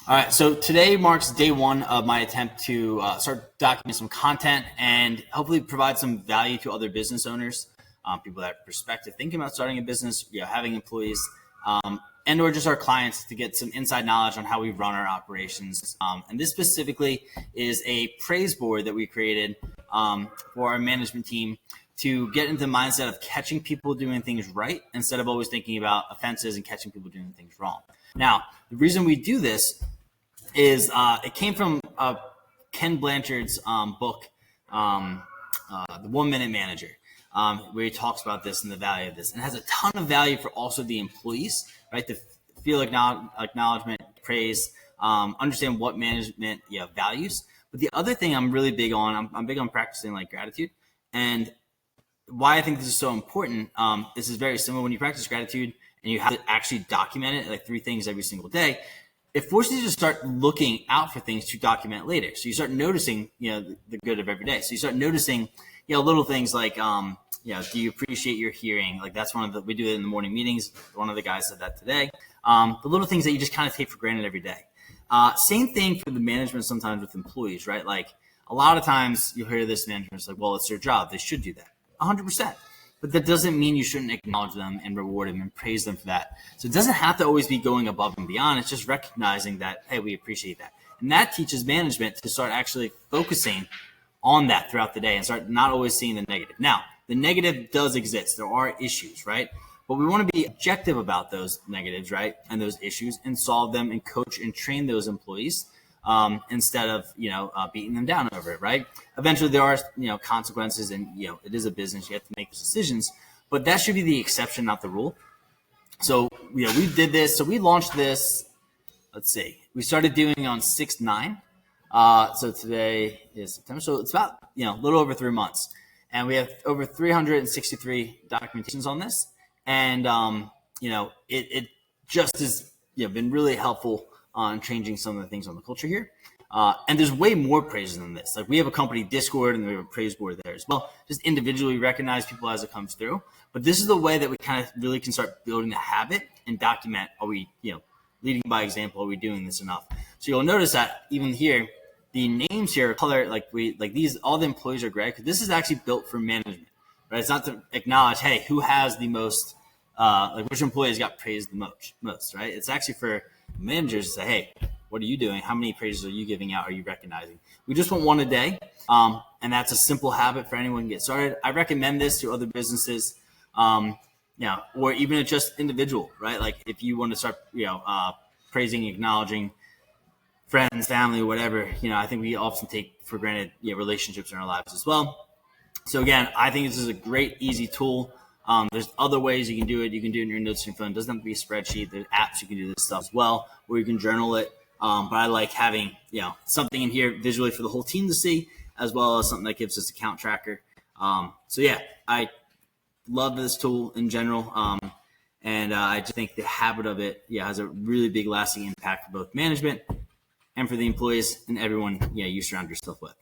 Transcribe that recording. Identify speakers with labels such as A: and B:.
A: All right, so today marks day one of my attempt to start documenting some content and hopefully provide some value to other business owners, people that are prospective, thinking about starting a business, having employees, and or just our clients to get some inside knowledge on how we run our operations. And this specifically is a praise board that we created for our management team to get into the mindset of catching people doing things right instead of always thinking about offenses and catching people doing things wrong. Now, the reason we do this is it came from Ken Blanchard's book, The 1 Minute Manager, where he talks about this and the value of this. And it has a ton of value for also the employees, right? To feel acknowledgement, praise, understand what management values. But the other thing I'm really big on, I'm big on practicing like gratitude. And why I think this is so important, this is very similar. When you practice gratitude and you have to actually document it, like 3 things every single day, it forces you to start looking out for things to document later. So you start noticing, the good of every day. So you start noticing, little things like, do you appreciate your hearing? Like that's we do it in the morning meetings. One of the guys said that today. The little things that you just kind of take for granted every day. Same thing for the management sometimes with employees, right? Like a lot of times you'll hear this management's like, well, it's their job. They should do that 100%. But that doesn't mean you shouldn't acknowledge them and reward them and praise them for that. So it doesn't have to always be going above and beyond. It's just recognizing that, hey, we appreciate that. And that teaches management to start actually focusing on that throughout the day and start not always seeing the negative. Now, the negative does exist. There are issues, right? But we want to be objective about those negatives, right? And those issues and solve them and coach and train those employees instead of, beating them down over it, right? Eventually there are, consequences and, it is a business. You have to make decisions, but that should be the exception, not the rule. So, we did this. So we launched this, let's see, we started doing on 6/9. So today is September. So it's about, a little over 3 months, and we have over 363 documentations on this. And, it just has, been really helpful on changing some of the things on the culture here. And there's way more praises than this. Like we have a company Discord and we have a praise board there as well. Just individually recognize people as it comes through. But this is the way that we kind of really can start building the habit and document, are we, leading by example, are we doing this enough? So you'll notice that even here, the names here are color, these, all the employees are gray, because this is actually built for management, right? It's not to acknowledge, hey, who has the most, which employees got praised the most, right? It's actually for managers to say, hey, what are you doing? How many praises are you giving out? Are you recognizing? We just want 1 a day. And that's a simple habit for anyone to get started. I recommend this to other businesses, or even just individual, right? Like if you want to start, praising, acknowledging friends, family, whatever, I think we often take for granted, relationships in our lives as well. So again, I think this is a great, easy tool. There's other ways you can do it. You can do it in your notes on your phone. It doesn't have to be a spreadsheet. There's apps you can do this stuff as well, where you can journal it. But I like having, something in here visually for the whole team to see, as well as something that gives us a count tracker. I love this tool in general. And I just think the habit of it, has a really big lasting impact for both management and for the employees and everyone, you surround yourself with.